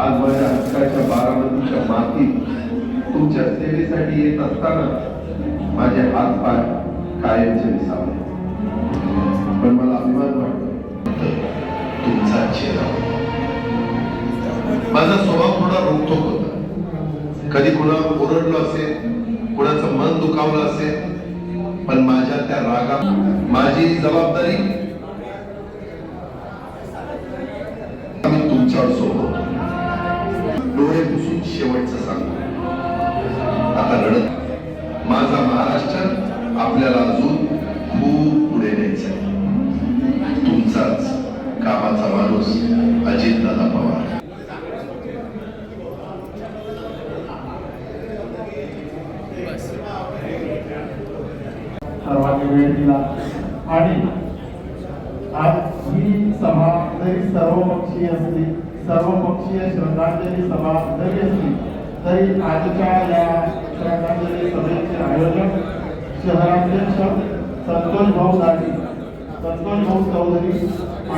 आज माझ्या हक्काच्या बारामतीच्या मातीत तुमच्या सेवेसाठी येत असताना माझे हात पाय कायमचे विसावले, पण मला अभिमान वाटतो तुमचा चेहरा. माझा स्वभाव थोडा रोखोक होता, कधी कुणाला ओरडलो असेल, कुणाचं मन दुखावलं असेल, पण माझ्या त्या रागात माझी जबाबदारी आम्ही तुमच्यावर सोबत डोळे पुसून शेवटचं सांगतो, आता रडत माझा महाराष्ट्र आपल्याला अजून खूप पुढे न्यायचं. तुमचाच कामाचा माणूस अजितदादा पवार. सर्वांनी वेळ दिला आणि आज ही सभा जरी सर्वपक्षीय असली, सर्वपक्षीय श्रद्धांजली सभा जरी असली तरी आजच्या या श्रद्धांजली सभेचे आयोजक शहराध्यक्ष संतोष भाऊ चौधरी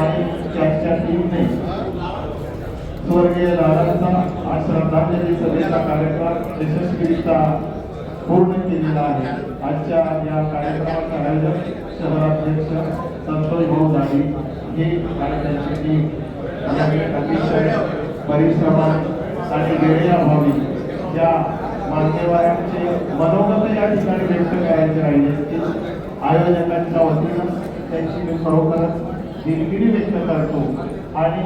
आणि त्यांच्या टीमने स्वर्गीय दादांचा आज श्रद्धांजली सभेचा कार्यक्रम यशस्वीरित्या पूर्ण केलेला आहे. आजच्या या कार्यक्रमाचे आयोजक शहराध्यक्ष संतोष भाऊ दाडी हे कार्यक्रमाची टीम अतिशय परिश्रमासाठी वेळेअभावी ज्या मान्यवरांचे मनोगत या ठिकाणी व्यक्त करायचे राहिले असतील, आयोजकांच्या वतीनं त्यांची मी खरोखरच दिलगिरी व्यक्त करतो. आणि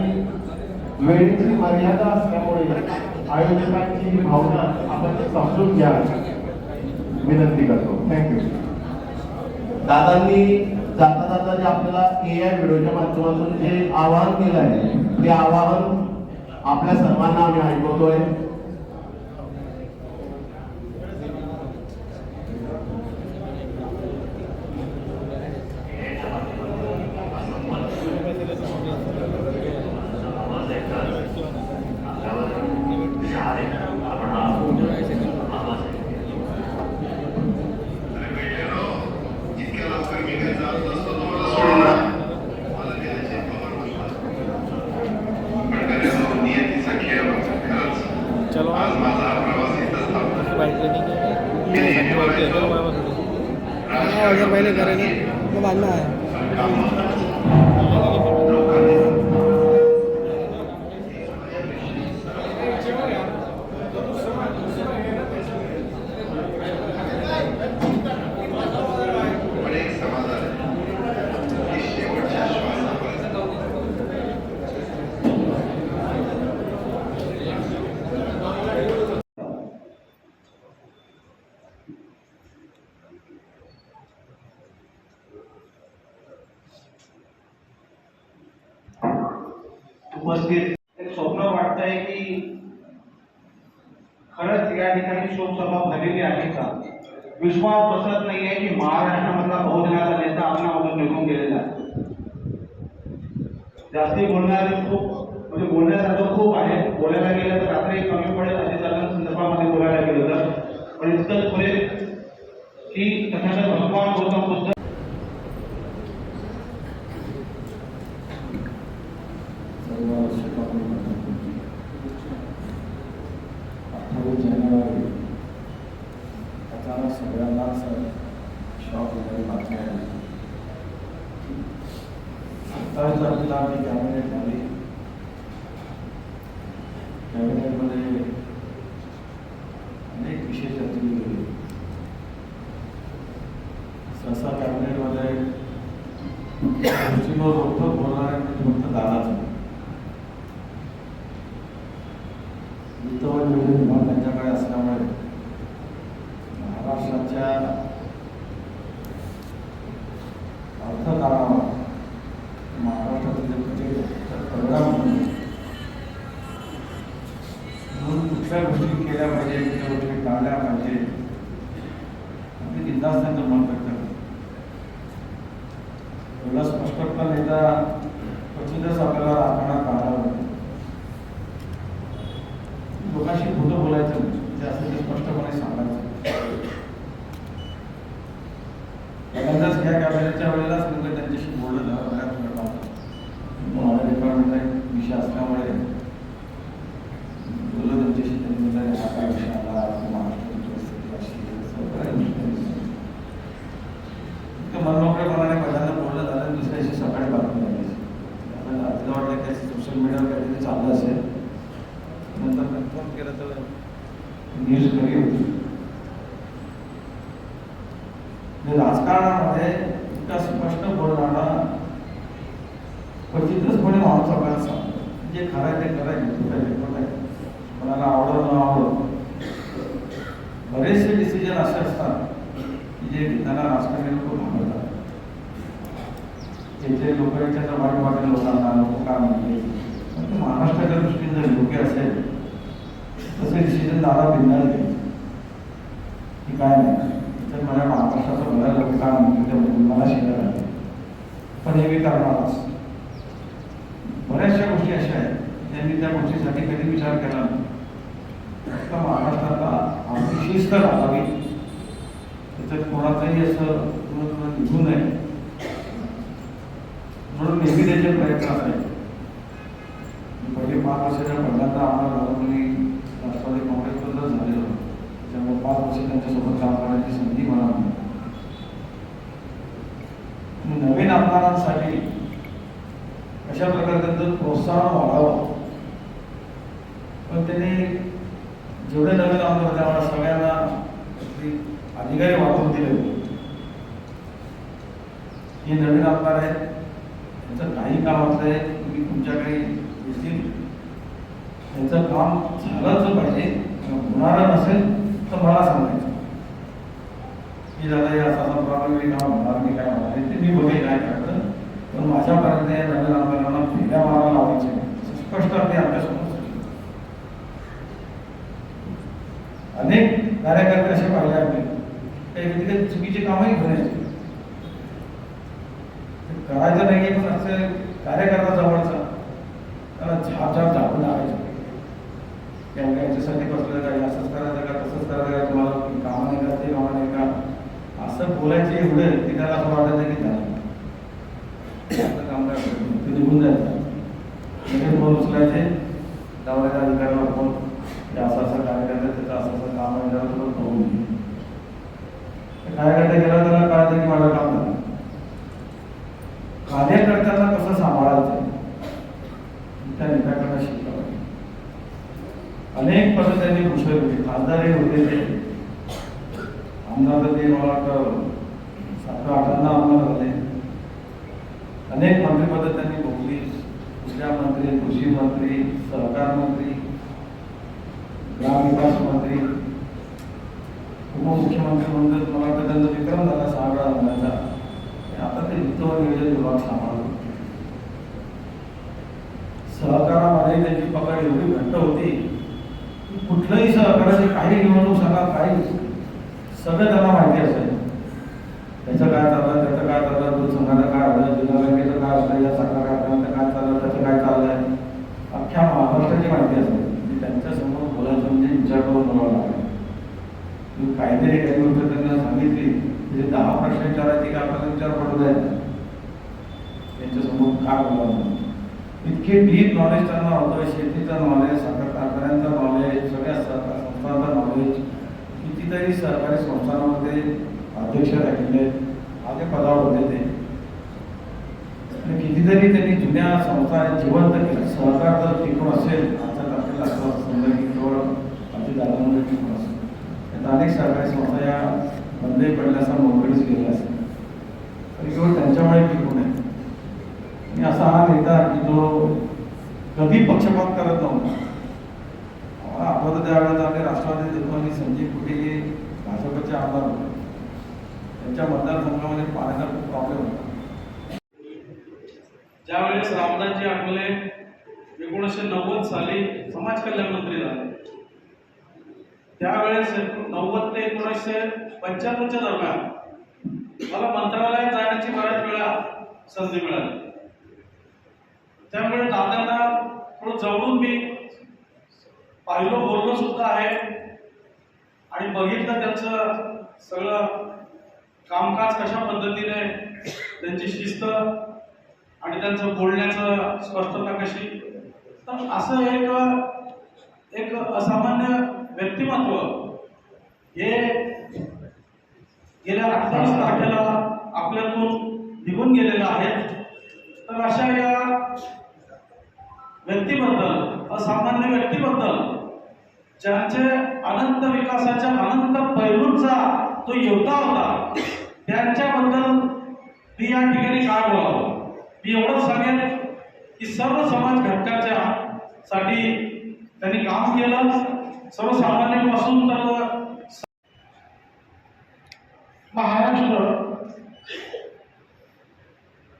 वेळेची मर्यादा असल्यामुळे आयोजकांची ही भावना आपण समजून घ्या विनंती करतो. थँक्यू. दादांनी जाता जाता जे आपल्याला AI व्हिडिओच्या माध्यमातून जे आवाहन केलं आहे ते आवाहन आपल्या सर्वांना आम्ही ऐकवतोय. चलो अगर पहले करेंगे तो बांधना है. उपस्थित एक स्वप्न वाटतंय की खरंच या ठिकाणी शोकसभा भरलेली आहे का. विश्वास बसत नाहीये की महाराष्ट्रामधला बहुजनाचा नेता आपल्यामधून निघून गेलेला आहे. जास्ती बोलणारे खूप म्हणजे बोलण्यासारखं खूप आहे. बोलायला गेलं तर रात्री कमी पडेल अशा संदर्भामध्ये बोलायला गेलं तर, पण इतकंच पुरेल की तथागत भगवान गौतम बुद्ध जानेवारी अचानक सगळ्यांनाच शॉक वगैरे बातम्या आली. 27 तारखेला आम्ही कॅबिनेट झाली. कॅबिनेटमध्ये अनेक विषय चर्चेले गेले. सहसा कॅबिनेटमध्ये गोष्टींवर रोखोक बोलणाऱ्यांमध्ये फक्त दादाच. वित्तवर विभाग त्यांच्याकडे असल्यामुळे महाराष्ट्राच्या अर्थकारणावर महाराष्ट्रातील परिणाम म्हणून कुठल्या गोष्टी केल्या पाहिजे, कुठल्या गोष्टी टाळल्या पाहिजे अगदी बिनधास्त त्यांचं मत व्यक्त करतो. एवढा स्पष्टपणे नेता क्वचितच आपल्याला राखण्यात आला होता. लोकांशी खोटं बोलायचं जे असेल ते स्पष्टपणे सांगायचं. पहिल्यांदाच ह्या कॅबिनेटच्या वेळेलाच मी त्यांच्याशी बोललं बऱ्याच वेळा. माझ्या डिपार्टमेंटचा एक विषय असल्यामुळे न्यूज खरी होती. राजकारणामध्ये इतका स्पष्ट बोलणारा क्वचितचपणे माणूस आपल्याला सांगतो. जे खरं आहे ते खरं आहे, कोणाला आवडत न आवडत. बरेचसे डिसिजन असे असतात की जे घेताना राजकारणी लोक घाबरतात. त्याचे लोक याच्याचा वाईट वाटेल लोकांना, लोक काय म्हणते. पण ते महाराष्ट्राच्या दृष्टीने जर योग्य असेल तसे डिसिजन दादा भिन्नाच घ्यायचे की काय नाही तर माझ्या महाराष्ट्राचं भलं लोक काय म्हणते मला शिकायला लागेल. पण हे मी करणारच. बऱ्याचशा गोष्टी अशा आहेत त्यांनी त्या गोष्टीसाठी कधी विचार केला नाही. फक्त महाराष्ट्राला आपली शिस्त राहावी, त्याच्यात कोणाचाही असं निघू नये म्हणून नेहमी त्याचे प्रयत्न असायचे. पहिले 5 वर्षाच्या पहिल्यांदा आम्हाला झालं राष्ट्रवादी काँग्रेसबद्दल झालेलं होतं. त्याच्यामुळे 5 वर्ष त्यांच्यासोबत काम करण्याची संधी मला मिळाली. नवीन आमदारांसाठी अशा प्रकारे त्यांचं प्रोत्साहन वाढावं. पण त्यांनी जेवढे नवीन आमदार त्यामुळे सगळ्यांना अधिकारी वाटून दिले. हे नवीन आमदार आहेत, त्यांचं काही काम असलंय तुम्ही तुमच्याकडे येतील, त्यांचं काम झालंच पाहिजे. होणारं नसेल तर मला सांगायचं की दादा हे असा प्रॉब्लेम काम होणार मी काय होणार ते मी बघेन काय करायचं. पण माझ्यापर्यंत या नवीन आमदारांना फेऱ्या मारायला लावायचे स्पष्ट अगदी आमच्यासमोर. अनेक कार्यकर्ते असे पाहिले आम्ही काही चुकीचे कामही करायचे. करायचं नाही पण असं कार्यकर्ता जवळचा त्याला झाप झापून लावायचं. त्यामुळे याच्यासाठी बसलं काय असंच करायचं का तसंच करायचं का तुम्हाला कामं नाही का ते कामं नाही का असं बोलायचे एवढे की त्याला असं वाटायचं की झालं काम करायचं ते निघून जायचं. लगेच फोन उचलायचे दौऱ्याच्या अधिकाऱ्याला फोन की असं असं कार्यकर्ता त्याचं असं असं काम आहे जरा तुला बघून घे. कार्यकर्ता गेला त्याला कळतं की माझं काम झालं. कार्यकर्त्यांना कसं सांभाळायचं त्या नेत्याकडनं शिकलं. अनेक पद त्यांनी भूषवली होती. खासदारही होते ते आमदार तर ते मला वाटतं 7-8 आमदार झाले. अनेक मंत्रिपद त्यांनी भोगली. ऊर्जा मंत्री, कृषी मंत्री, सहकार मंत्री, ग्रामविकास मंत्री, उपमुख्यमंत्री म्हणून मला वाटतं त्यांचा विक्रम झाला 6 वेळा झाल्याचा. आता ते वित्त व नियोजन विभाग सांभाळतो. सहकारामध्ये त्यांची पकड एवढी घट्ट होती की कुठलंही सहकाराची काही निवडणूक सांगा काही सगळं त्यांना माहिती असेल. त्याचं काय चाललं, त्याचं काय चाललं, दूध संघाचं काय झालं, जिल्हा बँकेचं काय झालं, या साखर कारखान्याचं काय चाललं, त्याचं काय चाललंय अख्ख्या महाराष्ट्राची माहिती असेल. म्हणजे त्यांच्यासमोर बोलायचं म्हणजे विचार करून बोलावं लागेल. काहीतरी काही गोष्ट त्यांना सांगितली म्हणजे 10 प्रश्न विचारायचे की आपल्याला विचार पडू द्यायचा त्यांच्यासमोर काय बोलावं. इतके डीप नॉलेज त्यांना होतं. शेतीचं नॉलेज, साखर कारखान्यांचं नॉलेज, सगळ्या सहकार संस्थांचं नॉलेज. कितीतरी सहकारी संस्थांमध्ये अध्यक्ष राहिले, आगे पदावर होते ते. कितीतरी त्यांनी जुन्या संस्था जिवंत केल्या. सहकार जर टिकून असेल आजच्या तारखेला असं समजा की केवळ आमची दादांमध्ये टिकून असेल तर अनेक सहकारी संस्था या बंदही पडल्या असं मोकळीच गेल्या असेल तरी केवळ त्यांच्यामुळे टिकून आहे. आणि असा हा नेता की जो कधी पक्षपात करत नव्हता. आम्हाला त्यावेळेस आम्ही राष्ट्रवादी देतो आणि संजय कुठे हे भाजपचे आमदार होते. त्यांच्या मतदारसंघामध्ये पाण्याचा खूप प्रॉब्लेम होता. ज्यावेळेस रामदासजी आठवले 1990 साली समाज कल्याण मंत्री झाले त्यावेळेस 90 ते 1995च्या दरम्यान मला मंत्रालयात जाण्याची बऱ्याच वेळा संधी मिळाली. त्यामुळे दादांना थोडं जवळून मी पाहिलो, बोललो सुद्धा आहे आणि बघितलं त्यांचं सगळं कामकाज कशा पद्धतीने, त्यांची शिस्त आणि त्यांचं बोलण्याचं स्पष्टता कशी. तर असं एक असामान्य व्यक्तिमत्व हे गेल्या 28 तारखेला आपल्यातून निघून गेलेलं आहे. तर अशा या व्यक्तीबद्दल, असामान्य व्यक्तीबद्दल ज्यांचे अनंत विकासाच्या अनंत पैलूंचा तो योद्धा होता, त्यांच्याबद्दल मी या ठिकाणी काय बोलावं. मी एवढंच सांगेन की सर्व समाज घटकाच्या साठी त्यांनी काम केलं. सर्वसामान्यांपासून तर महाराष्ट्र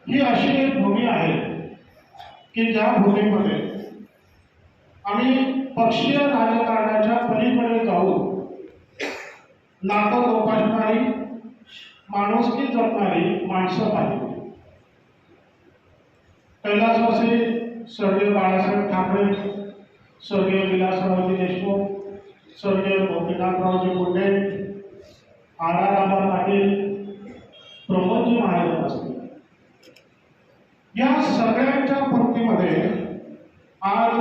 ही अशी एक भूमी आहे की ज्या भूमीमध्ये आम्ही पक्षीय राजकारणाच्या पलीकडे जाऊन नातं जोपासणारी, माणुसकी जपणारी माणसं पाहिली. कैलासवासी स्वर्गीय बाळासाहेब ठाकरे, स्वर्गीय विलासरावजी देशमुख, स्वर्गीय गोपीनाथरावजी मुंडे, आराराबा पाटील, प्रमोदजी महाराज असतील, या सगळ्यांच्या पंक्तीमध्ये आज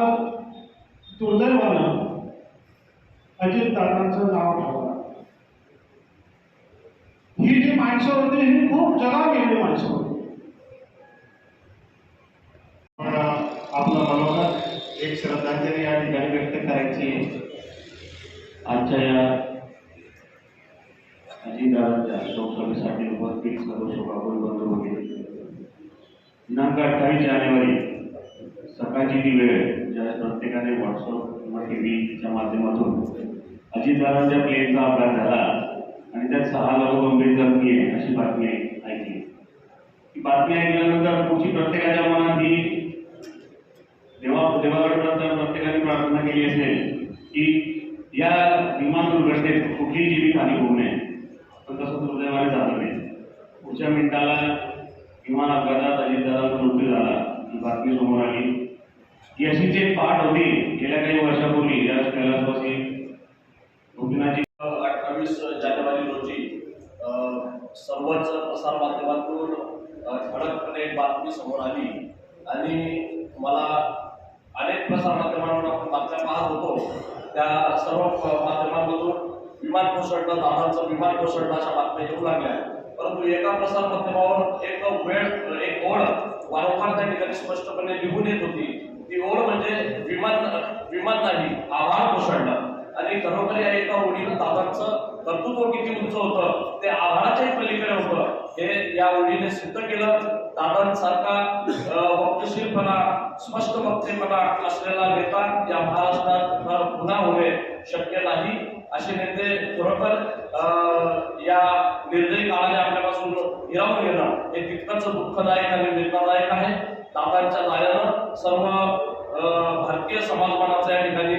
दुर्दैवानं अजितदादांचं नाव ठेवलं. ही जी माणसं होती ही खूप जगावेगळी माणसं होती. पण आपलं मनोगत एक श्रद्धांजली या ठिकाणी व्यक्त करायची. आजच्या या अजितदादांच्या शोकसभेसाठी उपस्थित सर्व शोकाकुल बंधू भगिनी, दिनांक 28 जानेवारी सकाळची ती वेळ ज्या प्रत्येकाने व्हॉट्सअप किंवा टीव्हीच्या माध्यमातून अजितदादांच्या प्लेनचा अपघात झाला आणि त्यात 6 लोक गंभीर जखमी आहे अशी बातमी ऐकली. ही बातमी ऐकल्यानंतर पुढची प्रत्येकाच्या मनात ही देवाकडे प्रत्येकाने प्रार्थना केली असेल की या विमान दुर्घटनेत कुठलीही जीवितहानी होऊ नये. पण तसं दुर्दैवाने झालं नाही. पुढच्या मिनिटाला विमान अपघातात अजितदादांचा मृत्यू झाला ही बातमी समोर आली. ही अशीच एक पाठ होती गेल्या काही वर्षापूर्वी या कैलासवासी गोपीनाथजी 28 जानेवारी रोजी सर्वच प्रसार माध्यमातून ठळकपणे बातमी समोर आली आणि मला अनेक प्रसार माध्यमांवर आपण बातम्या पाहत होतो. त्या सर्व माध्यमांमधून विमान कोसळलं, दादांचं विमान कोसळलं अशा बातम्या येऊ लागल्या. परंतु एका प्रसार माध्यमावर एक ओळ वारंवार त्या ठिकाणी स्पष्टपणे लिहून येत होती. ती ओळ म्हणजे विमान नाही, आभाळ कोसळलं. आणि खरोखर या एका ओळीनं दादांचं कर्तृत्व किती उंच होतं ते आभाळाच्याही पलीकडे होतं हे या ओळीने सिद्ध केलं. दादांसारखा वक्तशीलपणा, स्पष्ट वक्तेपणा असलेला नेता या महाराष्ट्रात पुन्हा होणे शक्य नाही. असे नेते खरोखर या निर्दयी काळाने आपल्यापासून हिरावून घेणं हे तितकंच दुःखदायक आणि वेदनादायक आहे. दादांच्या जाण्यानं सर्व भारतीय समाजमानाचं या ठिकाणी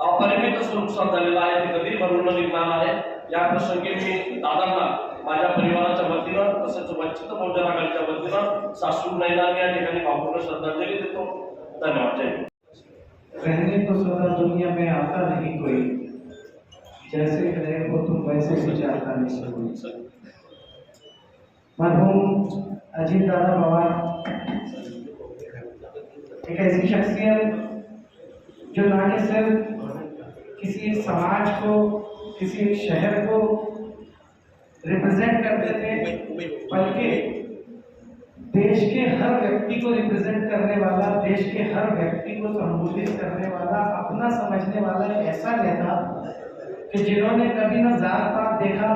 अपरिमित असं नुकसान झालेलं आहे. ते कधी भरून न निघणार आहे. या प्रसंगी मी दादांना माझ्या परिवाराच्या वतीनं तसेच वंचित बहुजन आघाडीच्या वतीनं सासू नयनाने या ठिकाणी भावपूर्ण श्रद्धांजली देतो. धन्यवाद. जय हिंद. रहने को सदा दुनिया में आता नहीं कोई, जैसे रहे हो तुम वैसे कुछ आता नहीं कोई. मरहूम अजीतदादा पवार एक ऐसी शख्सियत जो ना कि सिर्फ किसी समाज को, किसी शहर को रिप्रेजेंट करते थे, बल्कि देश के हर व्यक्ति को रिप्रेजेंट करने वाला, देश के हर व्यक्ति को संबोधित करने वाला, अपना समझने वाला एक ऐसा नेता कि जिन्होंने कभी न जात पात देखा,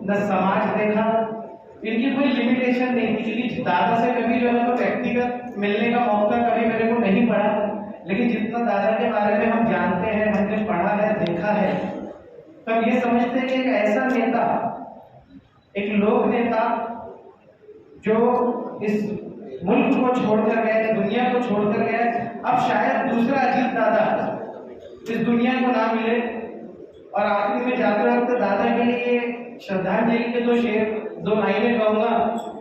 न समाज देखा. इनकी कोई लिमिटेशन नहीं थी. क्योंकि दादा से कभी जो है तो व्यक्तिगत मिलने का मौका कभी मेरे को नहीं पड़ा, लेकिन जितना दादा के बारे में हम जानते हैं, हमने पढ़ा है, देखा है, तब ये समझते हैं कि एक ऐसा नेता, एक लोक नेता जो इस मुल्क को छोड़कर गए, दुनिया को छोड़कर गए, अब शायद दूसरा अजीत दादा इस दुनिया को ना मिले. और आखिरी में जाते वक्त दादा के लिए श्रद्धांजलि के दो लाइनें कहूंगा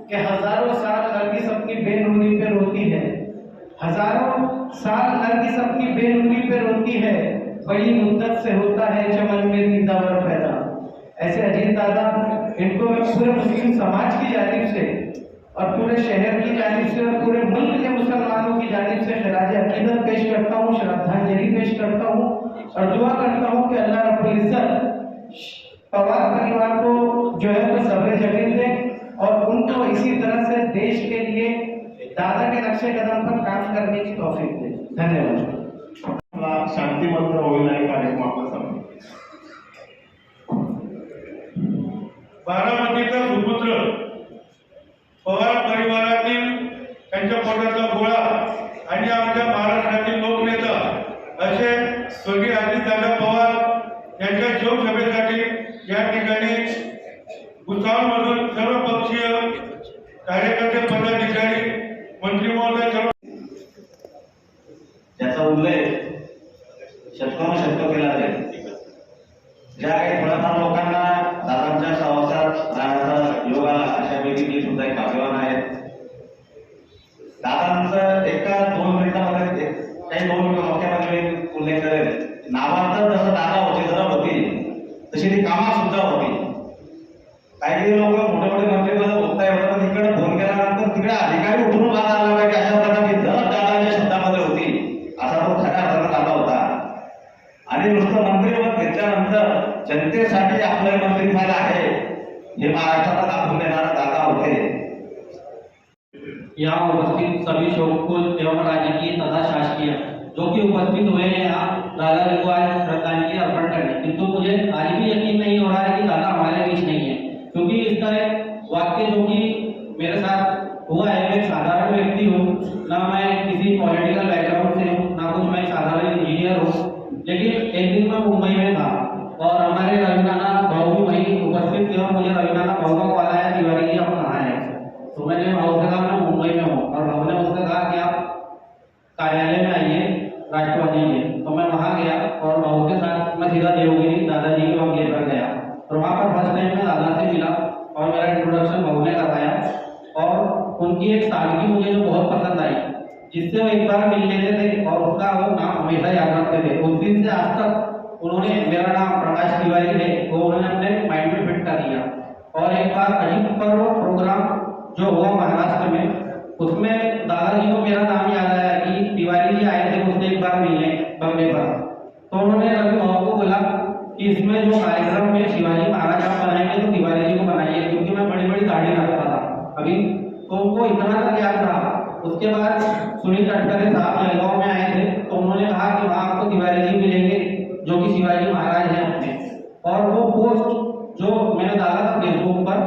कि हजारों साल नरगिस अपनी बेनूरी पे रोती है, हजारों साल नरगिस अपनी बेनूरी पे रोती है, बड़ी मुद्दत से होता है चमन में दीदावर पैदा. ऐसे अजीत दादा, इनको मैं पूरे मुस्लिम समाज की जानिब से और पूरे शहर की जानिब से और पूरे मुल्क के मुसलमानों की जानिब से खिराज अकीदत पेश करता हूँ, श्रद्धांजलि पेश करता हूँ और दुआ करता हूँ कि अल्लाह रब्बुल इज्जत पवार परिवार को जो है वो सब्र जमीन दे और उनको इसी तरह से देश के लिए दादा के नक्शे कदम पर काम करने की तौफीक दे. धन्यवाद. मला शांती मंत्र होईल आणि कार्यक्रम आपला संपला. बारामतीचा सुपुत्र पवार परिवारातील त्यांच्या पोटातला गोळा आणि आमच्या महाराष्ट्रातील लोकनेता असे स्वर्गीय अजितदादा पवार यांच्या शोकसभेसाठी या ठिकाणी भुसावळमधून सर्व पक्षीय कार्यकर्ते, पदाधिकारी, मंत्री महोदय सर्व त्याचा उल्लेख शतकोनशतकं केला जाईल. ज्या काही थोड्याफार लोकांना दादांच्या सहवासात राहण्याचा योग आला अशापैकी मी सुद्धा एक भाग्यवान आहे. दादांचं एका 2 मिनिटामध्ये काही 2 वाक्यामध्ये उल्लेख करेल. नावांतर जसं दादा होते जरा होती तशी ती कामात सुद्धा होती. काही लोक मोठे मोठे मंत्री बोलता येतात पण तिकडे फोन केल्यानंतर तिकडे अधिकारी उठून उभा राहिला पाहिजे अशा प्रकारची दर दादांच्या शब्दामध्ये होती. असा तो खऱ्या अर्थानं दादा होता. आणि नुसतं मंत्रिपद घेतल्यानंतर जनतेसाठी आपलं मंत्रिपद आहे हे महाराष्ट्राला दाखवून देणारा दादा होते. यहाँ उपस्थित सभी शोककुल एवं राजकीय तथा शासकीय जो कि उपस्थित हुए हैं यहाँ दादा जी को आज श्रद्धांजलि अर्पण करने, किंतु मुझे आज भी यकीन नहीं हो रहा है कि दादा हमारे बीच नहीं है, क्योंकि इसका एक वाक्य जो कि मेरे साथ हुआ है, मैं एक साधारण व्यक्ति हूँ, ना मैं किसी पॉलिटिकल बैकग्राउंड से हूँ, ना कुछ मैं साधारण इंजीनियर हूँ, लेकिन एक दिन मैं मुंबई में था और हमारे रविनाना भाऊ भी वहीं उपस्थित थे और मुझे रविनाना भाऊ का कॉल आया, तिवारी जी आप कहाँ हैं? तो मैंने भाऊ से कहा मैं मुंबई में हूँ, और भाऊ ने मुझसे कहा कि आप कार्यालय में आइए राष्ट्रवादी में. तो मैं वहाँ गया और भाऊ के साथ मैं सीधा देवगिरी दादाजी के वहाँ लेकर गया और वहाँ पर फर्स्ट टाइम मैं दादा से मिला और मेरा इंट्रोडक्शन भाऊ ने करवाया और उनकी एक सादगी मुझे जो बहुत पसंद आई, जिससे वो एक बार मिल लेते थे और उसका वो नाम हमेशा याद रखते थे. उस दिन से आज तक उन्होंने मेरा नाम प्रकाश तिवारी है वो उन्होंने अपने माइंड में फिट कर दिया. और एक बार अजीत पर्व प्रोग्राम जो हुआ महाराष्ट्र में, उसमें दादाजी को मेरा नाम याद आया कि तिवारी जी आए थे मुझसे एक बार मिलने बंगले पर. तो उन्होंने रवि भाव को बोला कि इसमें जो कार्यक्रम में शिवाजी महाराज आप बनाएंगे तो तिवारी जी को बनाइए, क्योंकि मैं बड़ी बड़ी दाढ़ी रखता था अभी, तो उनको इतना तक याद रहा. उसके बाद सुनील तटकरे साहब जलगांव में आए थे तो उन्होंने कहा कि वहाँ आपको तिवारी जी मिलेंगे जो कि शिवाजी महाराज हैं अपने. और वो पोस्ट जो मैंने डाला था फेसबुक पर,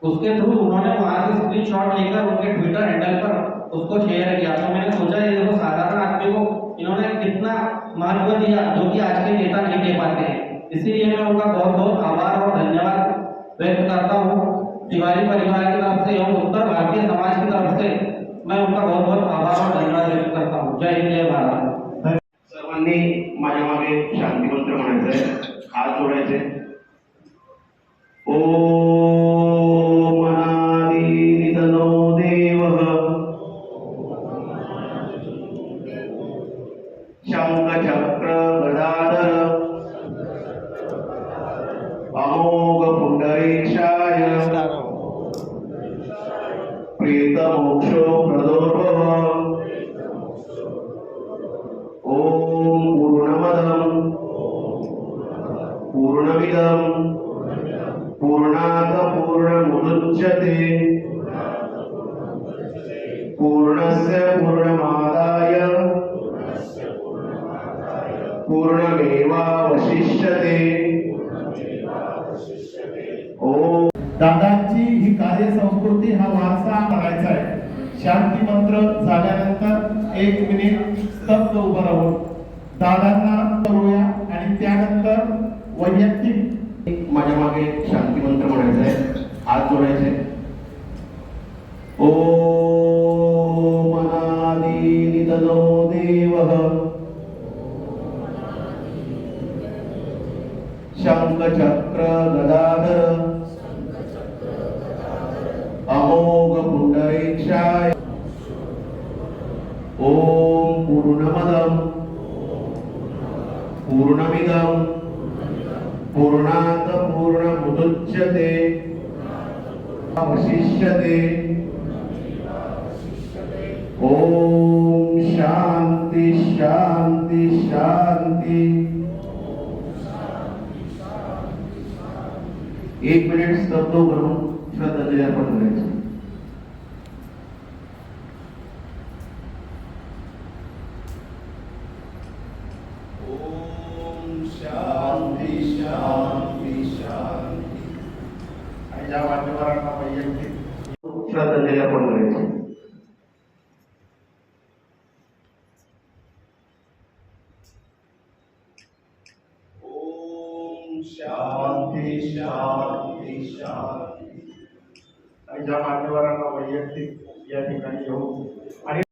उसके थ्रू उन्होंने वहाँ से स्क्रीनशॉट लेकर उनके ट्विटर हैंडल पर उसको शेयर किया. तो मैंने सोचा ये देखो साधारण आदमी को इन्होंने कितना महत्व दिया जो कि आज के नेता नहीं दे पाते हैं. इसीलिए मैं उनका बहुत बहुत आभार और धन्यवाद व्यक्त करता हूँ तिवारी परिवार की तरफ से एवं उत्तर भारतीय समाज की तरफ से. मैं उनका बहुत बहुत आभार और धन्यवाद व्यक्त करता हूँ. जय हिंद, जय भारत. सर्वांनी माझ्या मागे शांती मंत्र म्हणायचंय, हात जोडायचे. ओम अनादि निधनो देवः शंख चक्र गदाधर अमोघ पुंडरीक्षाय प्रीत मोक्षो प्रदोर्भव. ओम पूर्णमदं पूर्णमिदं पूर्णात् पूर्णमुदच्यते पूर्णस्य पूर्णमादाय पूर्णमेवावशिष्यते. ओम. दादांची ही कार्यसंस्कृती हा वारसा करायचा आहे. शांती मंत्र झाल्यानंतर 1 मिनिट स्तब्ध उभं राहून दादांना करूया आणि त्यानंतर वैयक्तिक माझ्या मागे शांती मंत्र म्हणायचंय, हात जोडायचे. ओम अनादि निधनो देवः शंख चक्र गदाधर अमोघ पुंडरीक्षाय. ओम पूर्णमदं पूर्णमिदं पूर्णात् पूर्णमुदच्यते अवशिष्यते. ओम शांति शांति शांति. 1 मिनिट स्तब्ध करून श्रद्धांजली अर्पण करायची. वैयक्तिक श्रद्धांजली अर्पण करायची. शांती शांती शांती. आणि ज्या मान्यवरांना वैयक्तिक या ठिकाणी येऊन आणि